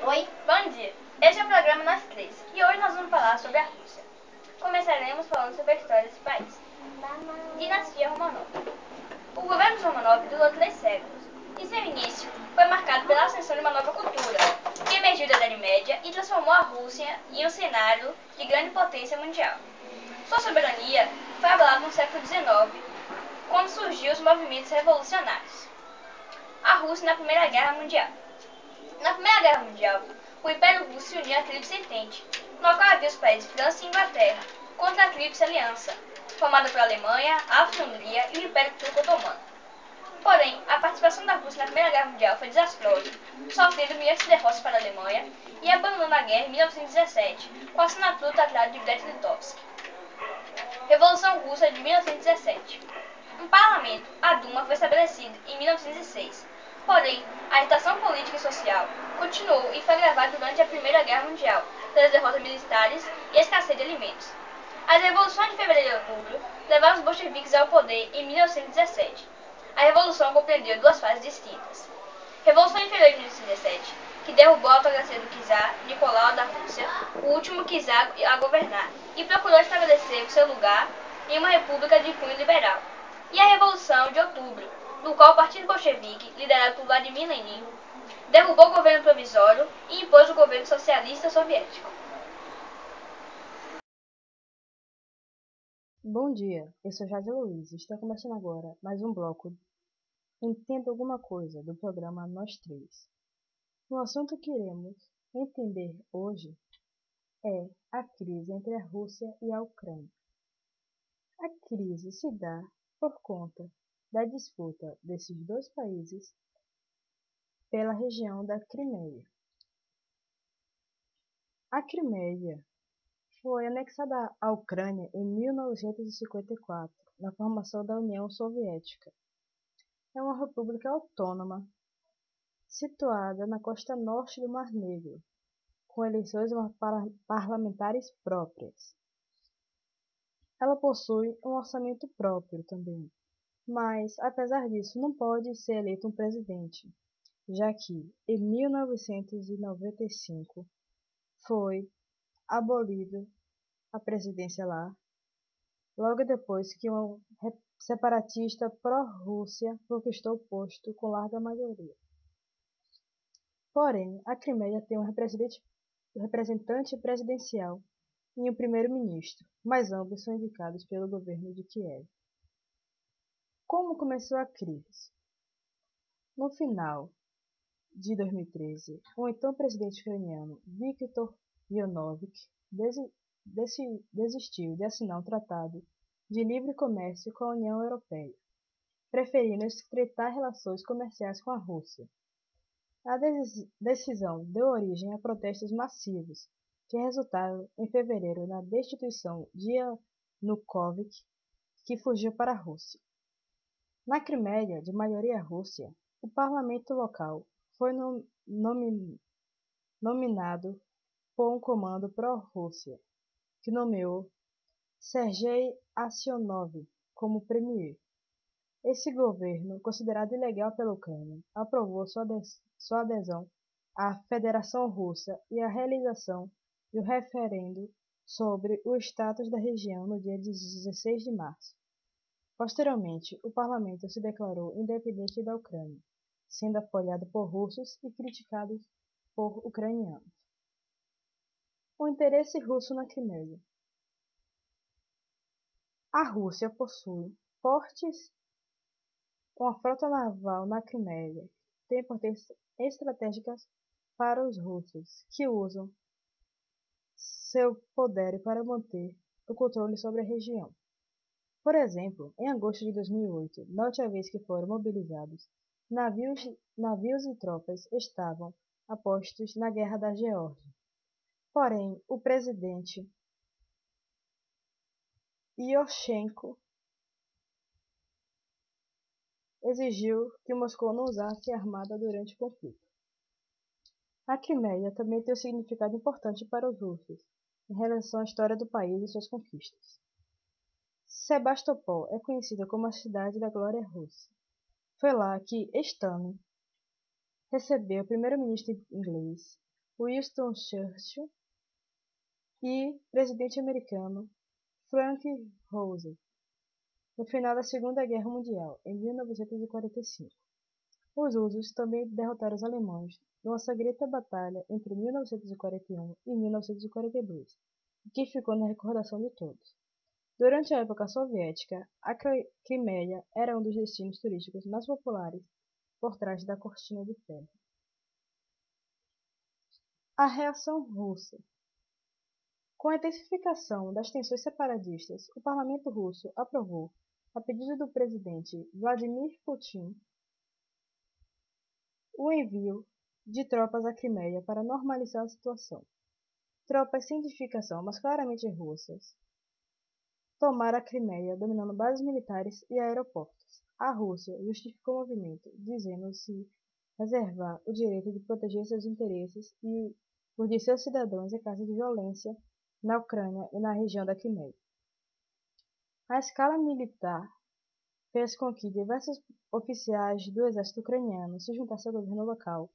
Oi, bom dia. Este é o programa Nós Três e hoje nós vamos falar sobre a Rússia. Começaremos falando sobre a história desse país. Dinastia Romanov. O governo de Romanov durou 3 séculos e seu início foi marcado pela ascensão de uma nova cultura, que emergiu da Idade Média e transformou a Rússia em um cenário de grande potência mundial. Sua soberania foi abalada no século XIX, quando surgiu os movimentos revolucionários. A Rússia na Primeira Guerra Mundial. Na Primeira Guerra Mundial, o Império Russo se uniu à Tríplice Entente, no qual havia os países França e Inglaterra, contra a Tríplice Aliança, formada pela Alemanha, Áustria-Hungria e o Império Turco Otomano. Porém, a participação da Rússia na Primeira Guerra Mundial foi desastrosa, sofrendo milhares de derrotas para a Alemanha e abandonando a guerra em 1917, com a assinatura do Tratado de Brest-Litovsk. Revolução Russa de 1917. Um parlamento, a Duma, foi estabelecido em 1906. Porém, a agitação política e social continuou e foi agravada durante a Primeira Guerra Mundial, pelas derrotas militares e a escassez de alimentos. As revoluções de fevereiro e outubro levaram os bolcheviques ao poder em 1917. A revolução compreendeu 2 fases distintas. Revolução de fevereiro de 1917, que derrubou a autocracia do czar Nicolau da Rússia, o último czar a governar, e procurou estabelecer o seu lugar em uma república de cunho liberal. E a Revolução de Outubro, no qual o Partido Bolchevique, liderado por Vladimir Lenin, derrubou o governo provisório e impôs o governo socialista soviético. Bom dia, eu sou Jade Luiz e está começando agora mais um bloco Entenda Alguma Coisa do programa Nós Três. O assunto que iremos entender hoje é a crise entre a Rússia e a Ucrânia. A crise se dá por conta da disputa desses 2 países pela região da Crimeia. A Crimeia foi anexada à Ucrânia em 1954, na formação da União Soviética. É uma república autônoma, situada na costa norte do Mar Negro, com eleições parlamentares próprias. Ela possui um orçamento próprio também, mas, apesar disso, não pode ser eleito um presidente, já que, em 1995, foi abolida a presidência lá, logo depois que um separatista pró-Rússia conquistou o posto com larga maioria. Porém, a Crimeia tem um representante presidencial e um primeiro-ministro, mas ambos são indicados pelo governo de Kiev. Como começou a crise? No final de 2013, o então presidente ucraniano Viktor Yanukovych desistiu de assinar um tratado de livre comércio com a União Europeia, preferindo estreitar relações comerciais com a Rússia. A decisão deu origem a protestos massivos, que resultaram em fevereiro na destituição de Yanukovych, que fugiu para a Rússia. Na Crimeia, de maioria rússia, o parlamento local foi nominado por um comando pró-Rússia, que nomeou Sergei Aksyonov como premier. Esse governo, considerado ilegal pela Ucrânia, aprovou sua adesão à Federação Russa e a realização de um referendo sobre o status da região no dia 16 de março. Posteriormente, o parlamento se declarou independente da Ucrânia, sendo apoiado por russos e criticado por ucranianos. O interesse russo na Crimeia. A Rússia possui uma frota naval na Crimeia, tem importância estratégica para os russos, que usam seu poder para manter o controle sobre a região. Por exemplo, em agosto de 2008, na última vez que foram mobilizados, navios e tropas estavam apostos na Guerra da Geórgia. Porém, o presidente Ioshenko exigiu que Moscou não usasse a armada durante o conflito. A Crimeia também tem um significado importante para os russos, em relação à história do país e suas conquistas. Sebastopol é conhecida como a cidade da glória russa. Foi lá que Stalin recebeu o primeiro-ministro inglês, Winston Churchill e presidente americano Franklin Roosevelt, no final da Segunda Guerra Mundial, em 1945. Os russos também derrotaram os alemães numa sangrenta batalha entre 1941 e 1942, que ficou na recordação de todos. Durante a época soviética, a Crimeia era um dos destinos turísticos mais populares por trás da cortina de ferro. A reação russa. Com a intensificação das tensões separatistas, o parlamento russo aprovou, a pedido do presidente Vladimir Putin, o envio de tropas à Crimeia para normalizar a situação. Tropas sem identificação, mas claramente russas, tomaram a Crimeia, dominando bases militares e aeroportos. A Rússia justificou o movimento, dizendo-se reservar o direito de proteger seus interesses e os de seus cidadãos em caso de violência na Ucrânia e na região da Crimeia. A escala militar fez com que diversos oficiais do exército ucraniano se juntassem ao governo local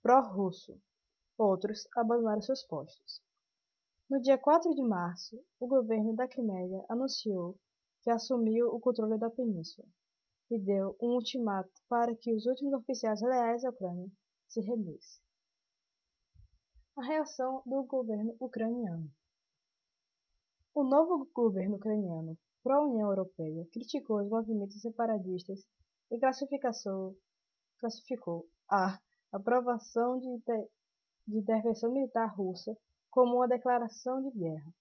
pró-russo. Outros abandonaram seus postos. No dia 4 de março, o governo da Crimeia anunciou que assumiu o controle da península e deu um ultimato para que os últimos oficiais leais à Ucrânia se rendessem. A reação do governo ucraniano. O novo governo ucraniano pró-União Europeia criticou os movimentos separatistas e classificou a aprovação de intervenção militar russa como uma declaração de guerra.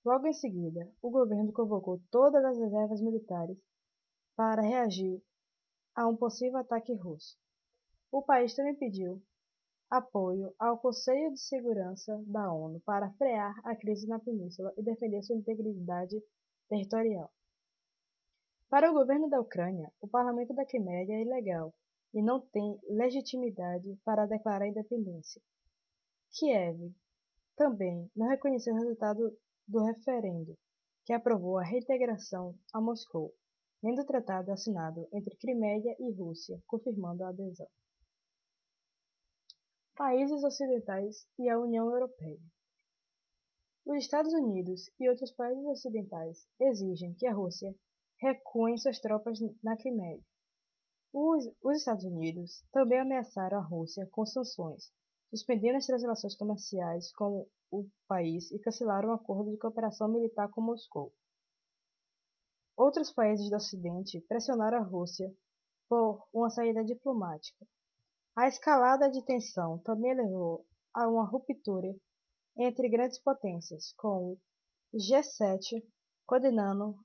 Logo em seguida, o governo convocou todas as reservas militares para reagir a um possível ataque russo. O país também pediu apoio ao Conselho de Segurança da ONU para frear a crise na península e defender sua integridade territorial. Para o governo da Ucrânia, o parlamento da Crimeia é ilegal e não tem legitimidade para declarar a independência. Kiev também não reconheceu o resultado do referendo, que aprovou a reintegração a Moscou, nem do tratado assinado entre Crimeia e Rússia, confirmando a adesão. Países ocidentais e a União Europeia. Os Estados Unidos e outros países ocidentais exigem que a Rússia recue suas tropas na Crimeia. Os Estados Unidos também ameaçaram a Rússia com sanções, suspendendo as transações comerciais com o país e cancelaram um acordo de cooperação militar com Moscou. Outros países do Ocidente pressionaram a Rússia por uma saída diplomática. A escalada de tensão também levou a uma ruptura entre grandes potências, com o G7 condenando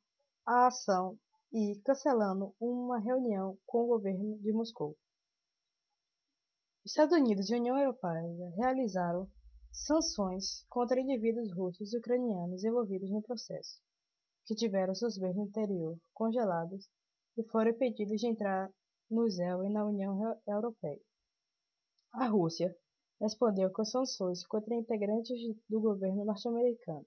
a ação e cancelando uma reunião com o governo de Moscou. Estados Unidos e União Europeia realizaram sanções contra indivíduos russos e ucranianos envolvidos no processo, que tiveram seus bens no interior congelados e foram impedidos de entrar no ZEL e na União Europeia. A Rússia respondeu com sanções contra integrantes do governo norte-americano.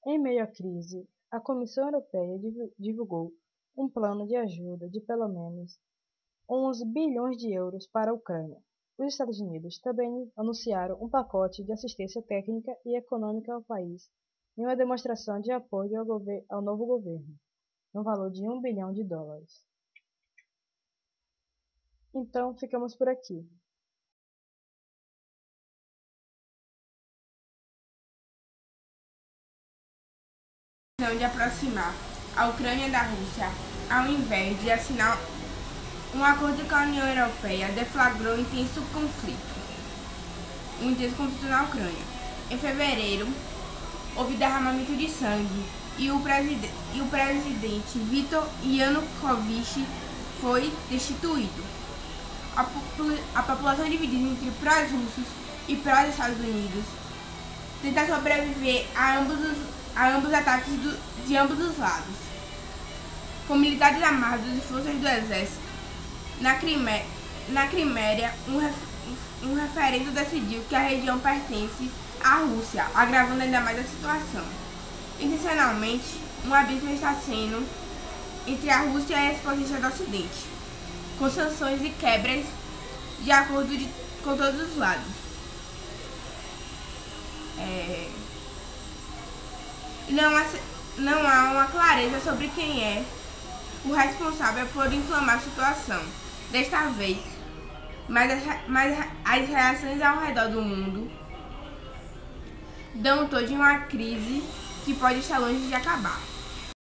Em meio à crise, a Comissão Europeia divulgou um plano de ajuda de pelo menos 11 bilhões de euros para a Ucrânia. Os Estados Unidos também anunciaram um pacote de assistência técnica e econômica ao país em uma demonstração de apoio ao novo governo, no valor de $1 bilhão. Então, ficamos por aqui. De aproximar a Ucrânia da Rússia, ao invés de assinar um acordo com a União Europeia, deflagrou um intenso conflito na Ucrânia. Em fevereiro, houve derramamento de sangue e o presidente Viktor Yanukovych foi destituído. A população dividida entre pró-russos e pró-Estados Unidos tenta sobreviver a ambos os ataques de ambos os lados. Com militares armados e forças do exército, na Crimeia, um referendo decidiu que a região pertence à Rússia, agravando ainda mais a situação. Intencionalmente, um abismo está sendo entre a Rússia e as potências do Ocidente, com sanções e quebras de acordo com todos os lados. Não há uma clareza sobre quem é o responsável por inflamar a situação desta vez, mas as reações ao redor do mundo dão um tom de uma crise que pode estar longe de acabar.